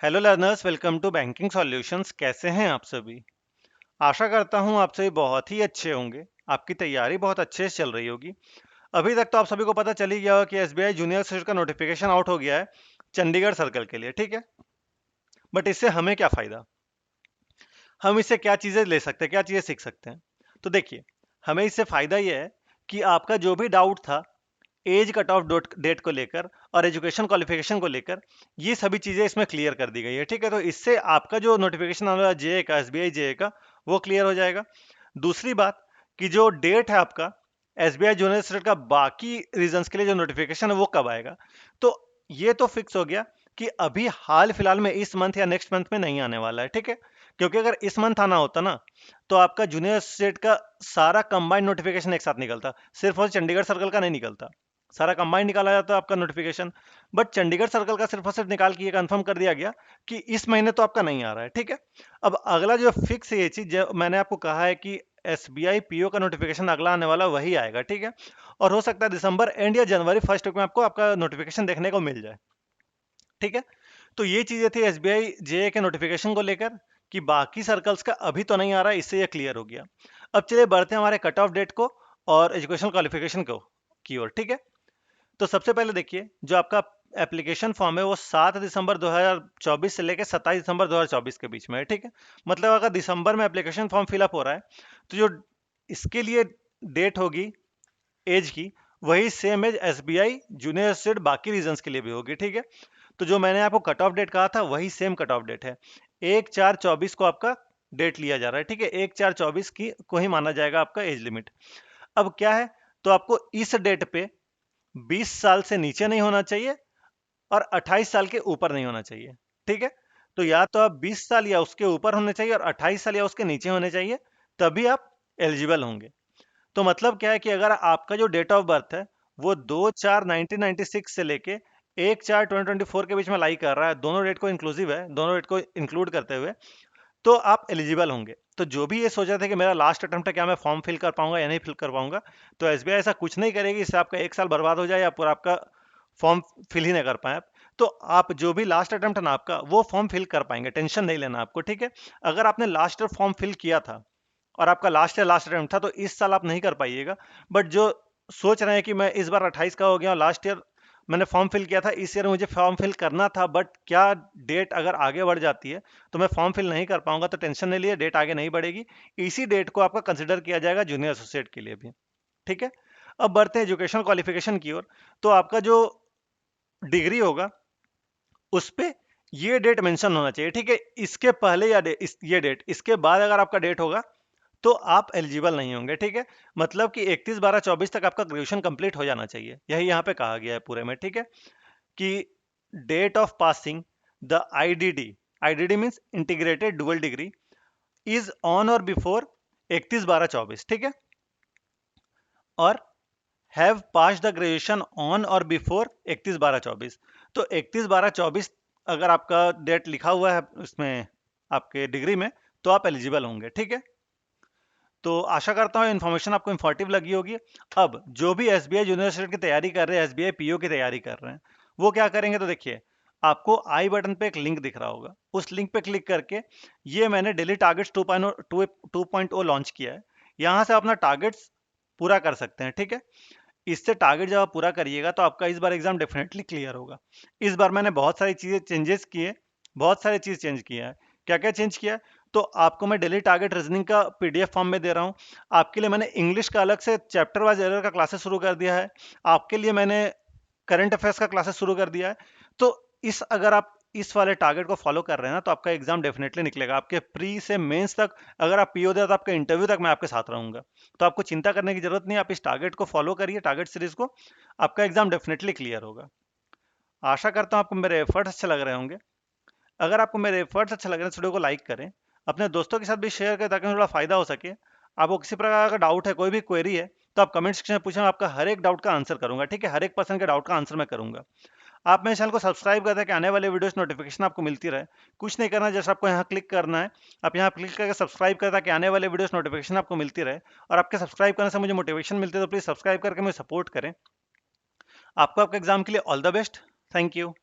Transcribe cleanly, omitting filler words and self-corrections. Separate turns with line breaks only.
Hello learners, welcome to banking solutions. कैसे हैं आप सभी? आशा करता हूं आप सभी बहुत ही अच्छे होंगे। आपकी तैयारी बहुत अच्छे से चल रही होगी। अभी तक तो आप सभी को पता चल ही गया होगा कि एसबीआई जूनियर सर्किट का नोटिफिकेशन आउट हो गया है चंडीगढ़ सर्कल के लिए। ठीक है, बट इससे हमें क्या फायदा? हम इससे क्या चीजें ले सकते हैं, क्या चीजें सीख सकते हैं? तो देखिए, हमें इससे फायदा यह है कि आपका जो भी डाउट था एज कट ऑफ डेट को लेकर और एजुकेशन क्वालिफिकेशन को लेकर, ये सभी चीजें इसमें क्लियर कर दी गई है। ठीक है, तो इससे आपका जो नोटिफिकेशन आने वाला जेए का, एसबीआई जेए का, वो क्लियर हो जाएगा। दूसरी बात कि जो डेट है आपका एसबीआई जूनियर स्टेट का, बाकी रीजंस के लिए जो नोटिफिकेशन है वो कब आएगा, तो ये तो फिक्स हो गया कि अभी हाल फिलहाल में इस मंथ या नेक्स्ट मंथ में नहीं आने वाला है। ठीक है, क्योंकि अगर इस मंथ आना होता ना, तो आपका जूनियर स्टेट का सारा कंबाइंड नोटिफिकेशन एक साथ निकलता, सिर्फ और चंडीगढ़ सर्कल का नहीं निकलता। सारा कंबाइंड निकाला जाता है आपका नोटिफिकेशन। बट चंडीगढ़ सर्कल का सिर्फ और सिर्फ निकाल के ये कंफर्म कर दिया गया कि इस महीने तो आपका नहीं आ रहा है। ठीक है, अब अगला जो फिक्स है ये चीज, जो मैंने आपको कहा है कि एसबीआई पीओ का नोटिफिकेशन अगला आने वाला वही आएगा। ठीक है, और हो सकता है दिसंबर एंड या जनवरी फर्स्ट वीक में आपको आपका नोटिफिकेशन देखने को मिल जाए। ठीक है, तो ये चीजें थी एसबीआई जे के नोटिफिकेशन को लेकर कि बाकी सर्कल्स का अभी तो नहीं आ रहा है, इससे ये क्लियर हो गया। अब चलिए बढ़ते हैं हमारे कट ऑफ डेट को और एजुकेशन क्वालिफिकेशन को की ओर। ठीक है, तो सबसे पहले देखिए, जो आपका एप्लीकेशन फॉर्म है वो 7 दिसंबर 2024 से लेकर 27 दिसंबर 2024 के बीच में है। ठीक है, मतलब अगर दिसंबर में एप्लीकेशन फॉर्म फिलअप हो रहा है, तो जो इसके लिए डेट होगी एज की, वही same age SBI junior state बाकी रीजंस के लिए भी होगी। ठीक है, तो जो मैंने आपको कट ऑफ डेट कहा था वही सेम कट ऑफ डेट है। 1/4/24 को आपका डेट लिया जा रहा है। ठीक है, 1/4/24 की को ही माना जाएगा आपका एज लिमिट। अब क्या है, तो आपको इस डेट पे 20 साल से नीचे नहीं होना चाहिए और 28 साल के ऊपर नहीं होना चाहिए। ठीक है, तो या तो आप 20 साल या उसके ऊपर होने चाहिए और 28 साल या उसके नीचे होने चाहिए, तभी आप एलिजिबल होंगे। तो मतलब क्या है कि अगर आपका जो डेट ऑफ बर्थ है वो 2/4/1996 से लेके 1/4/2024 के बीच में लाई कर रहा है, दोनों डेट को इंक्लूसिव है, दोनों डेट को इंक्लूड करते हुए, तो आप एलिजिबल होंगे। तो जो भी ये सोचा था कि मेरा लास्ट अटेम्प्ट है, क्या मैं फॉर्म फिल कर पाऊंगा या नहीं फिल कर पाऊंगा, तो एसबीआई ऐसा कुछ नहीं करेगी इससे आपका एक साल बर्बाद हो जाए या पूरा आपका फॉर्म फिल ही नहीं कर पाए आप। तो आप जो भी लास्ट अटेम्प्ट है ना आपका, वो फॉर्म फिल कर पाएंगे, टेंशन नहीं लेना आपको। ठीक है, अगर आपने लास्ट ईयर फॉर्म फिल किया था और आपका लास्ट ईयर लास्ट अटेम्प्ट था, तो इस साल आप नहीं कर पाइएगा। बट जो सोच रहे हैं कि मैं इस बार 28 का हो गया, लास्ट ईयर मैंने फॉर्म फिल किया था, इस ईयर मुझे फॉर्म फिल करना था, बट क्या डेट अगर आगे बढ़ जाती है तो मैं फॉर्म फिल नहीं कर पाऊंगा, तो टेंशन नहीं लिए, डेट आगे नहीं बढ़ेगी। इसी डेट को आपका कंसिडर किया जाएगा जूनियर एसोसिएट के लिए भी। ठीक है, अब बढ़ते हैं एजुकेशन क्वालिफिकेशन की ओर। तो आपका जो डिग्री होगा उस पे ये डेट मेंशन होना चाहिए। ठीक है, इसके पहले या ये डेट, इसके बाद अगर आपका डेट होगा तो आप एलिजिबल नहीं होंगे। ठीक है, मतलब कि 31/12/24 तक आपका ग्रेजुएशन कंप्लीट हो जाना चाहिए, यही यहाँ पे कहा गया है पूरे में। ठीक है, कि date of passing the IDD, IDD means integrated dual degree, is on or before 31/12/24। ठीक है, और have pass the graduation on or before 31/12/24। तो 31/12/24 अगर आपका डेट लिखा हुआ है उसमें आपके डिग्री में, तो आप एलिजिबल होंगे। ठीक है, तो आशा करता हूँ इन्फॉर्मेशन आपको इंफॉर्मेटिव लगी होगी। अब जो भी एसबीआई यूनिवर्सिटी की तैयारी कर रहे हैं, एसबीआई पीओ की तैयारी कर रहे हैं, वो क्या करेंगे, तो देखिए, आपको आई बटन पे एक लिंक दिख रहा होगा, उस लिंक पे क्लिक करके, ये मैंने डेली टारगेट्स 2.0 लॉन्च किया है, यहाँ से अपना टारगेट्स पूरा कर सकते हैं। ठीक है, इससे टारगेट जब आप पूरा करिएगा तो आपका इस बार एग्जाम डेफिनेटली क्लियर होगा। इस बार मैंने बहुत सारी चीज़ें चेंजेस किए, बहुत सारी चीज़ चेंज किया है। क्या क्या चेंज किया है, तो आपको मैं डेली टारगेट रीजनिंग का पीडीएफ फॉर्म में दे रहा हूँ। आपके लिए मैंने इंग्लिश का अलग से चैप्टर वाइज एरर का क्लासेस शुरू कर दिया है। आपके लिए मैंने करंट अफेयर्स का क्लासेस शुरू कर दिया है। तो इस अगर आप इस वाले टारगेट को फॉलो कर रहे हैं ना, तो आपका एग्जाम डेफिनेटली निकलेगा। आपके प्री से मेंस तक अगर आप पीओ दे तो आपके इंटरव्यू तक मैं आपके साथ रहूंगा। तो आपको चिंता करने की जरूरत नहीं है, आप इस टारगेट को फॉलो करिए, टारगेट सीरीज को, आपका एग्जाम डेफिनेटली क्लियर होगा। आशा करता हूँ आपको मेरे एफर्ट्स अच्छे लग रहे होंगे। अगर आपको मेरे एफर्ट्स अच्छे लग रहे हैं तो वीडियो को लाइक करें, अपने दोस्तों के साथ भी शेयर करें ताकि उन्हें थोड़ा फायदा हो सके। आपको किसी प्रकार का डाउट है, कोई भी क्वेरी है, तो आप कमेंट सेक्शन में पूछें, मैं आपका हर एक डाउट का आंसर करूंगा। ठीक है, हर एक पर्सन के डाउट का आंसर मैं करूंगा। आप मेरे चैनल को सब्सक्राइब कर दें कि आने वाले वीडियोस नोटिफिकेशन आपको मिलती रहे। कुछ नहीं करना, जस्ट आपको यहाँ क्लिक करना है, आप यहाँ क्लिक करके सब्सक्राइब करें ताकि आने वाले वीडियोस नोटिफिकेशन आपको मिलती रहे। और आपके सब्सक्राइब करने से मुझे मोटिवेशन मिलती है, तो प्लीज़ सब्सक्राइब करके मुझे सपोर्ट करें। आपको आपके एग्जाम के लिए all the best. Thank you.